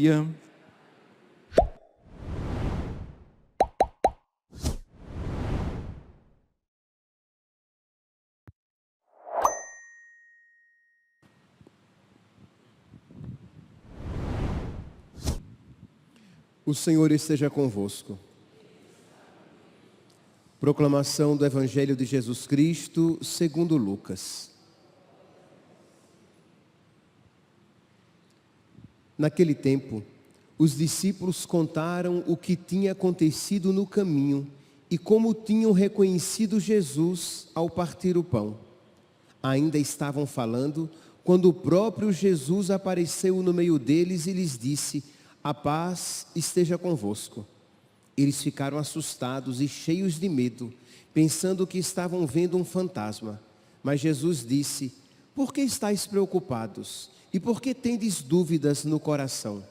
dia. O Senhor esteja convosco. Proclamação do Evangelho de Jesus Cristo, segundo Lucas. Naquele tempo, os discípulos contaram o que tinha acontecido no caminho e como tinham reconhecido Jesus ao partir o pão. Ainda estavam falando quando o próprio Jesus apareceu no meio deles e lhes disse: "A paz esteja convosco." Eles ficaram assustados e cheios de medo, pensando que estavam vendo um fantasma. Mas Jesus disse: "Por que estáis preocupados? E por que tendes dúvidas no coração?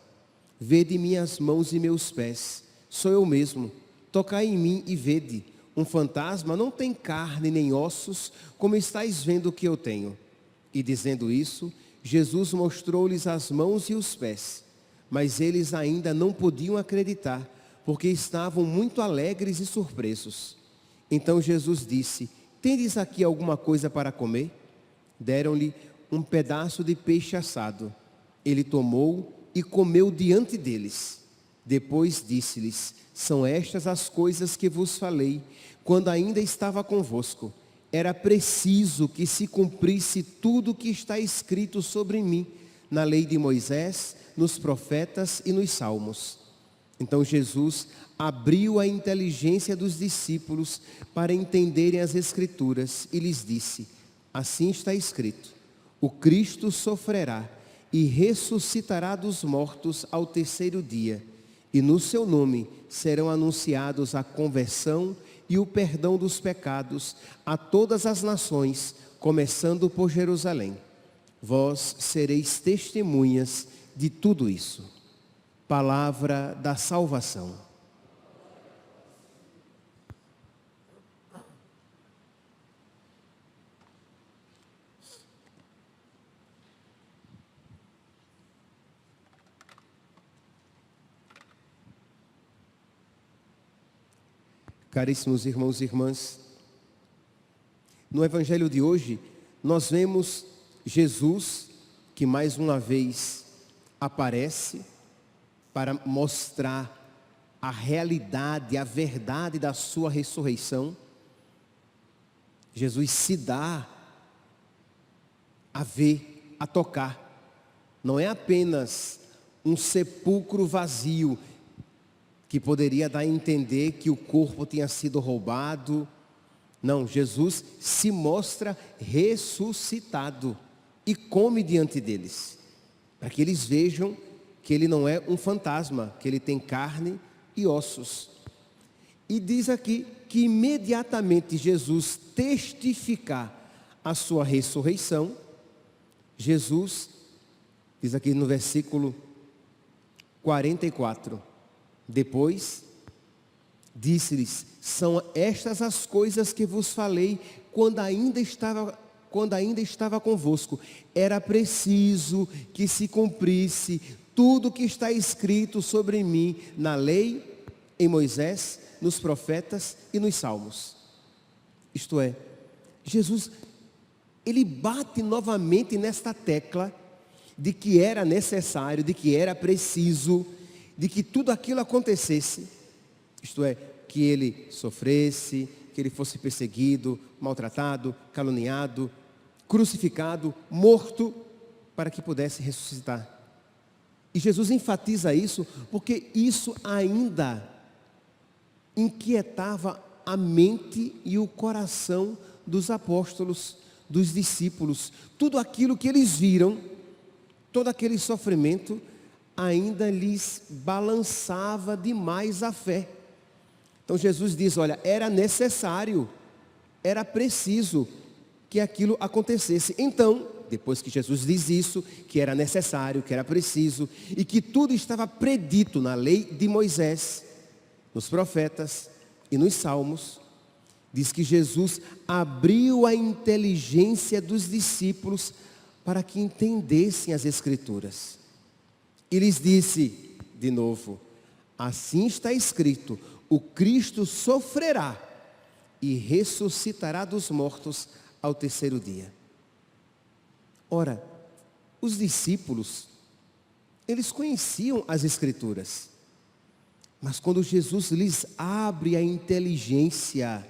Vede minhas mãos e meus pés, sou eu mesmo. Tocai em mim e vede. Um fantasma não tem carne nem ossos, como estáis vendo que eu tenho." E dizendo isso, Jesus mostrou-lhes as mãos e os pés. Mas eles ainda não podiam acreditar, porque estavam muito alegres e surpresos. Então Jesus disse: "Tendes aqui alguma coisa para comer?" Deram-lhe um pedaço de peixe assado. Ele tomou e comeu diante deles. Depois disse-lhes: "São estas as coisas que vos falei, quando ainda estava convosco. Era preciso que se cumprisse tudo o que está escrito sobre mim, na lei de Moisés, nos profetas e nos salmos." Então Jesus abriu a inteligência dos discípulos para entenderem as Escrituras e lhes disse: "Assim está escrito: o Cristo sofrerá e ressuscitará dos mortos ao terceiro dia, e no seu nome serão anunciados a conversão e o perdão dos pecados a todas as nações, começando por Jerusalém. Vós sereis testemunhas de tudo isso." Palavra da salvação. Caríssimos irmãos e irmãs, no Evangelho de hoje, nós vemos Jesus, que mais uma vez aparece para mostrar a realidade, a verdade da sua ressurreição. Jesus se dá a ver, a tocar. Não é apenas um sepulcro vazio, que poderia dar a entender que o corpo tinha sido roubado. Não, Jesus se mostra ressuscitado e come diante deles, para que eles vejam que ele não é um fantasma, que ele tem carne e ossos. E diz aqui que imediatamente Jesus testificar a sua ressurreição, Jesus, diz aqui no versículo 44, depois disse-lhes: "São estas as coisas que vos falei quando ainda estava convosco. Era preciso que se cumprisse tudo o que está escrito sobre mim na lei, em Moisés, nos profetas e nos salmos." Isto é, Jesus, ele bate novamente nesta tecla de que era necessário, de que era preciso, de que tudo aquilo acontecesse. Isto é, que ele sofresse, que ele fosse perseguido, maltratado, caluniado, crucificado, morto, para que pudesse ressuscitar. E Jesus enfatiza isso porque isso ainda inquietava a mente e o coração dos apóstolos, dos discípulos. Tudo aquilo que eles viram, todo aquele sofrimento, ainda lhes balançava demais a fé. Então Jesus diz: olha, era necessário, era preciso que aquilo acontecesse. Então, depois que Jesus diz isso, que era necessário, que era preciso, e que tudo estava predito na lei de Moisés, nos profetas e nos salmos, diz que Jesus abriu a inteligência dos discípulos para que entendessem as Escrituras. E lhes disse: de novo: assim está escrito, o Cristo sofrerá e ressuscitará dos mortos ao terceiro dia. Ora, os discípulos, eles conheciam as Escrituras, mas quando Jesus lhes abre a inteligência,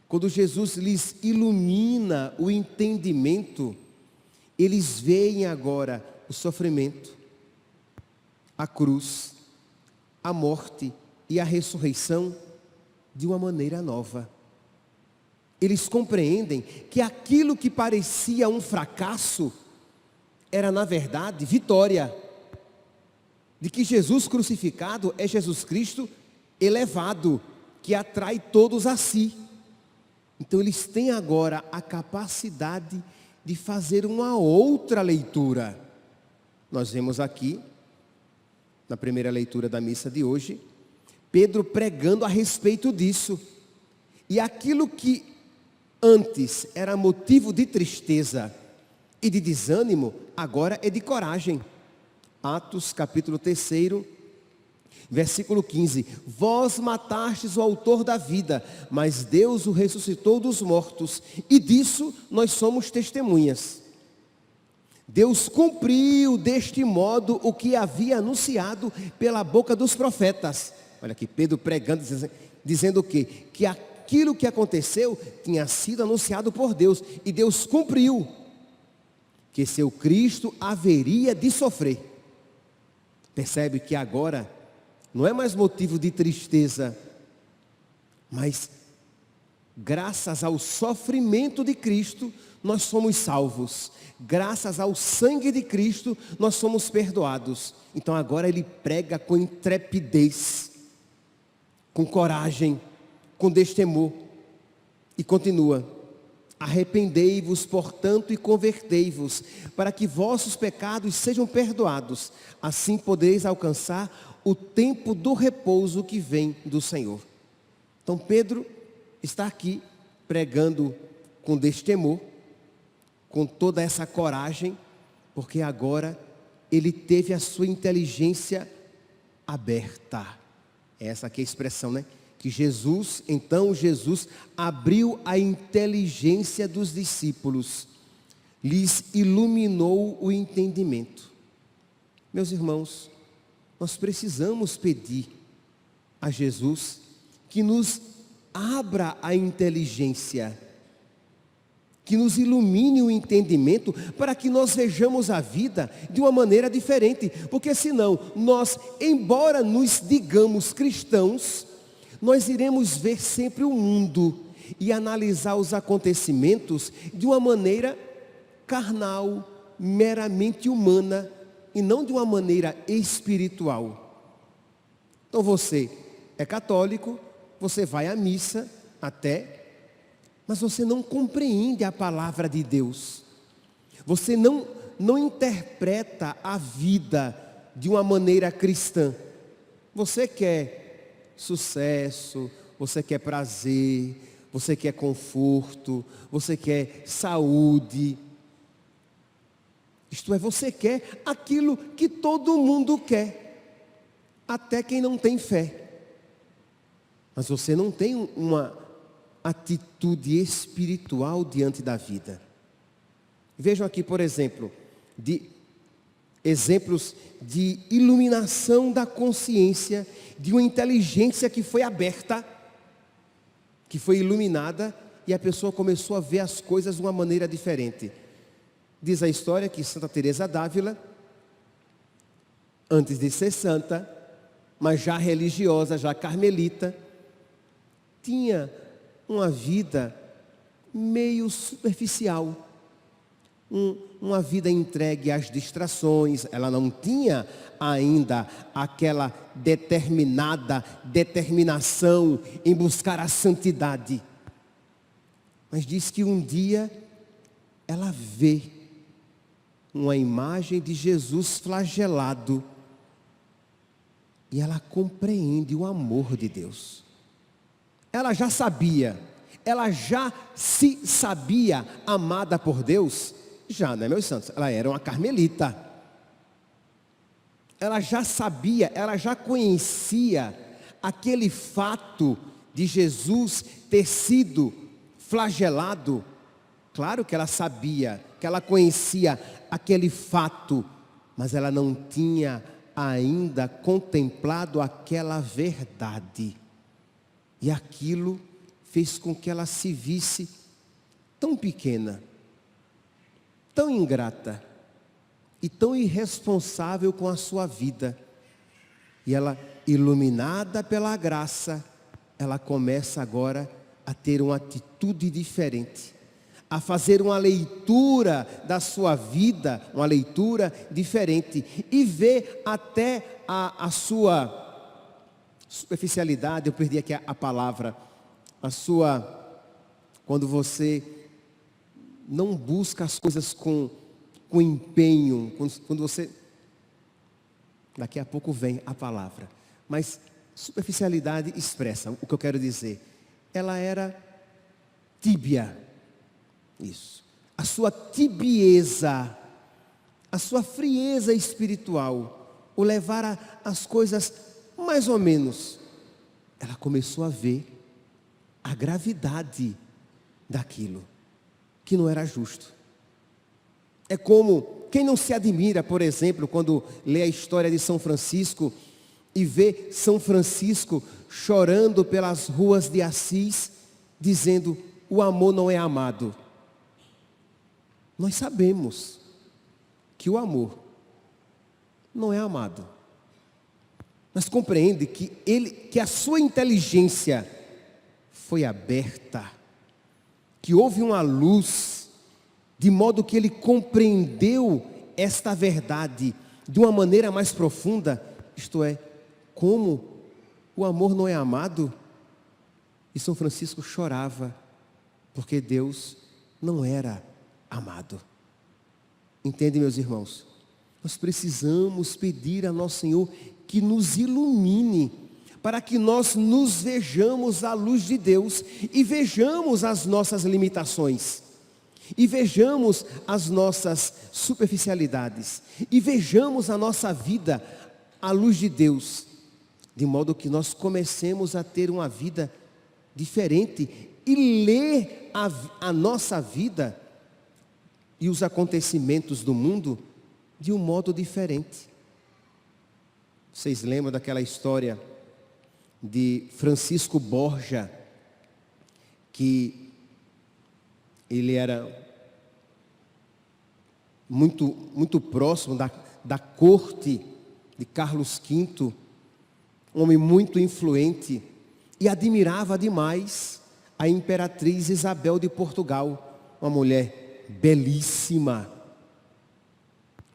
quando Jesus lhes ilumina o entendimento, eles veem agora o sofrimento, a cruz, a morte e a ressurreição de uma maneira nova. Eles compreendem que aquilo que parecia um fracasso era, na verdade, vitória. De que Jesus crucificado é Jesus Cristo elevado, que atrai todos a si. Então eles têm agora a capacidade de fazer uma outra leitura. Nós vemos aqui, na primeira leitura da missa de hoje, Pedro pregando a respeito disso. E aquilo que antes era motivo de tristeza e de desânimo, agora é de coragem. Atos capítulo 3, versículo 15. Vós matastes o autor da vida, mas Deus o ressuscitou dos mortos, e disso nós somos testemunhas. Deus cumpriu deste modo o que havia anunciado pela boca dos profetas. Olha aqui, Pedro pregando, dizendo o quê? Que aquilo que aconteceu tinha sido anunciado por Deus, e Deus cumpriu, que seu Cristo haveria de sofrer. Percebe que agora não é mais motivo de tristeza, mas graças ao sofrimento de Cristo, nós somos salvos. Graças ao sangue de Cristo, nós somos perdoados. Então agora ele prega com intrepidez, com coragem, com destemor. E continua: arrependei-vos, portanto, e convertei-vos, para que vossos pecados sejam perdoados. Assim podereis alcançar o tempo do repouso que vem do Senhor. Então Pedro está aqui pregando com destemor, com toda essa coragem, porque agora ele teve a sua inteligência aberta. Essa aqui é a expressão, né? Que Jesus abriu a inteligência dos discípulos, lhes iluminou o entendimento. Meus irmãos, nós precisamos pedir a Jesus que nos abra a inteligência, que nos ilumine o entendimento, para que nós vejamos a vida de uma maneira diferente, porque senão nós, embora nos digamos cristãos, nós iremos ver sempre o mundo e analisar os acontecimentos de uma maneira carnal, meramente humana, e não de uma maneira espiritual. Então você é católico, você vai à missa até, mas você não compreende a palavra de Deus. Você não interpreta a vida de uma maneira cristã. Você quer sucesso, você quer prazer, você quer conforto, você quer saúde. Isto é, você quer aquilo que todo mundo quer, até quem não tem fé. Mas você não tem uma atitude espiritual diante da vida. Vejam aqui, por exemplo, exemplos de iluminação da consciência, de uma inteligência que foi aberta, que foi iluminada, e a pessoa começou a ver as coisas de uma maneira diferente. Diz a história que Santa Teresa d'Ávila, antes de ser santa, mas já religiosa, já carmelita, tinha uma vida meio superficial, uma vida entregue às distrações. Ela não tinha ainda aquela determinação em buscar a santidade. Mas diz que um dia ela vê uma imagem de Jesus flagelado e ela compreende o amor de Deus. Ela já sabia, ela já se sabia amada por Deus, já, né, meus santos? Ela era uma carmelita. ela já sabia, ela já conhecia aquele fato de Jesus ter sido flagelado. Claro que ela sabia, que ela conhecia aquele fato, mas ela não tinha ainda contemplado aquela verdade. E aquilo fez com que ela se visse tão pequena, tão ingrata e tão irresponsável com a sua vida. E ela, iluminada pela graça, ela começa agora a ter uma atitude diferente, a fazer uma leitura da sua vida, uma leitura diferente, e ver até a sua superficialidade. Eu perdi aqui a palavra, quando você não busca as coisas com empenho, quando você, daqui a pouco vem a palavra, mas superficialidade expressa o que eu quero dizer. Ela era tíbia, isso, a sua tibieza, a sua frieza espiritual, o levar as coisas mais ou menos. Ela começou a ver a gravidade daquilo, que não era justo. É como, quem não se admira, por exemplo, quando lê a história de São Francisco e vê São Francisco chorando pelas ruas de Assis, dizendo: o amor não é amado. Nós sabemos que o amor não é amado, mas compreende que a sua inteligência foi aberta, que houve uma luz, de modo que ele compreendeu esta verdade de uma maneira mais profunda, isto é, como o amor não é amado. E São Francisco chorava, porque Deus não era amado. Entende, meus irmãos? Nós precisamos pedir a nosso Senhor que nos ilumine, para que nós nos vejamos à luz de Deus e vejamos as nossas limitações, e vejamos as nossas superficialidades, e vejamos a nossa vida à luz de Deus, de modo que nós comecemos a ter uma vida diferente e ler a nossa vida e os acontecimentos do mundo de um modo diferente. Vocês lembram daquela história de Francisco Borgia, que ele era muito próximo da corte de Carlos V, um homem muito influente, e admirava demais a imperatriz Isabel de Portugal, uma mulher belíssima,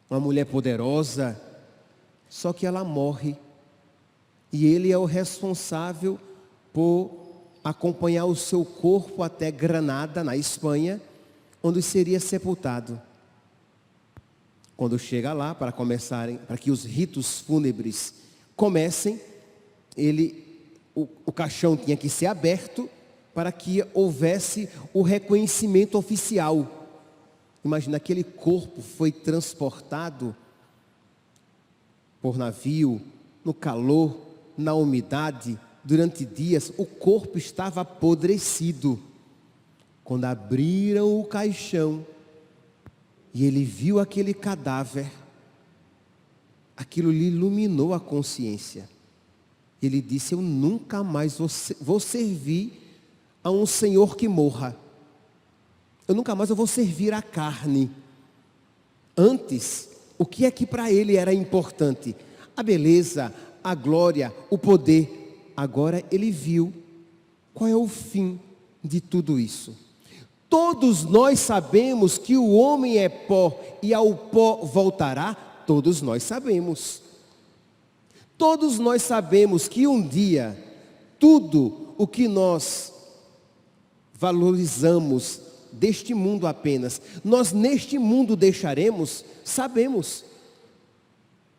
uma mulher poderosa. Só que ela morre, e ele é o responsável por acompanhar o seu corpo até Granada, na Espanha, onde seria sepultado. Quando chega lá, para que os ritos fúnebres comecem, o caixão tinha que ser aberto para que houvesse o reconhecimento oficial. Imagina, aquele corpo foi transportado por navio, no calor, na umidade, durante dias. O corpo estava apodrecido. Quando abriram o caixão e ele viu aquele cadáver, aquilo lhe iluminou a consciência. Ele disse: eu nunca mais vou servir a um Senhor que morra. Eu nunca mais vou servir a carne. Antes, o que é que para ele era importante? A beleza, a glória, o poder. Agora ele viu qual é o fim de tudo isso. Todos nós sabemos que o homem é pó e ao pó voltará. Todos nós sabemos. Todos nós sabemos que um dia, tudo o que nós valorizamos deste mundo apenas, nós neste mundo deixaremos. Sabemos.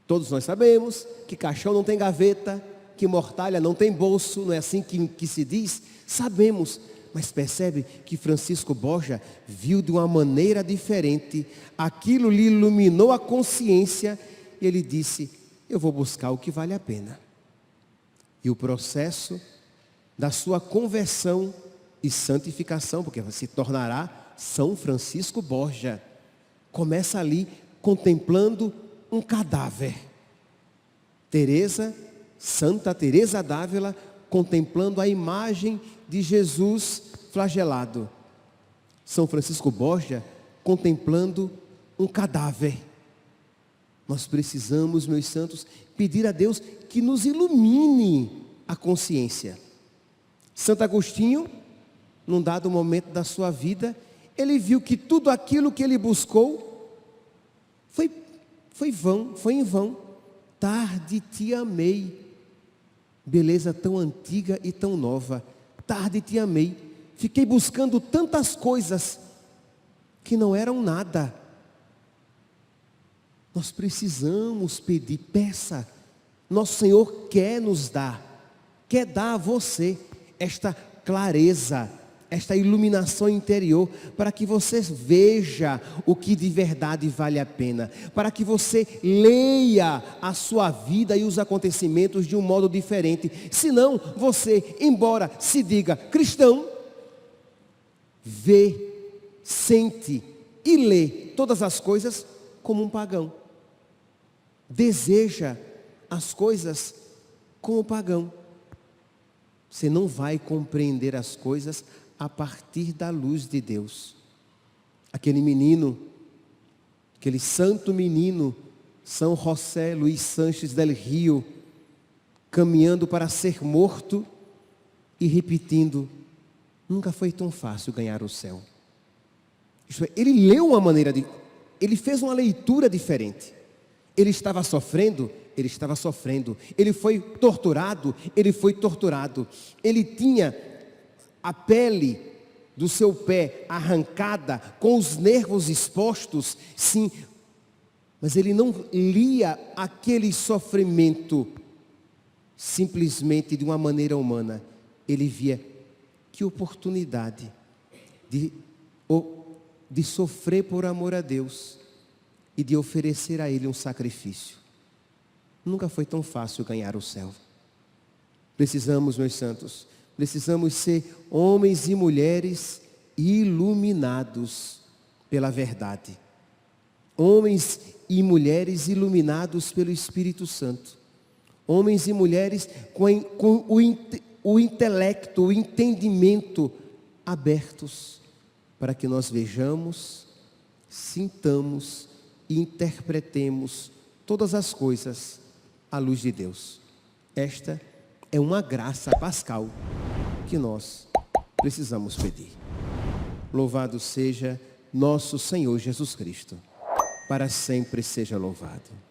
Todos nós sabemos que caixão não tem gaveta, que mortalha não tem bolso, não é assim que se diz? Sabemos, mas percebe que Francisco Borgia viu de uma maneira diferente, aquilo lhe iluminou a consciência, e ele disse: eu vou buscar o que vale a pena. E o processo da sua conversão e santificação, porque você se tornará São Francisco Borgia, começa ali contemplando um cadáver. Santa Teresa d'Ávila, contemplando a imagem de Jesus flagelado. São Francisco Borgia, contemplando um cadáver. Nós precisamos, meus santos, pedir a Deus que nos ilumine a consciência. Santo Agostinho, num dado momento da sua vida, ele viu que tudo aquilo que ele buscou foi em vão. Tarde te amei. Beleza tão antiga e tão nova. Tarde te amei. Fiquei buscando tantas coisas que não eram nada. Nós precisamos pedir, peça. Nosso Senhor quer nos dar, quer dar a você esta clareza, esta iluminação interior, para que você veja o que de verdade vale a pena, para que você leia a sua vida e os acontecimentos de um modo diferente. Senão você, embora se diga cristão, vê, sente e lê todas as coisas como um pagão. Deseja as coisas como pagão. Você não vai compreender as coisas a partir da luz de Deus. Aquele menino, aquele santo menino, São José Luís Sanches del Rio, caminhando para ser morto e repetindo: nunca foi tão fácil ganhar o céu. Isto é, ele fez uma leitura diferente. Ele estava sofrendo. Ele foi torturado. Ele tinha a pele do seu pé arrancada, com os nervos expostos, sim. Mas ele não lia aquele sofrimento simplesmente de uma maneira humana. Ele via que oportunidade de sofrer por amor a Deus e de oferecer a Ele um sacrifício. Nunca foi tão fácil ganhar o céu. Precisamos, meus santos, ser homens e mulheres iluminados pela verdade. Homens e mulheres iluminados pelo Espírito Santo. Homens e mulheres com o intelecto, o entendimento abertos, para que nós vejamos, sintamos e interpretemos todas as coisas à luz de Deus. Esta é uma graça pascal que nós precisamos pedir. Louvado seja nosso Senhor Jesus Cristo. Para sempre seja louvado.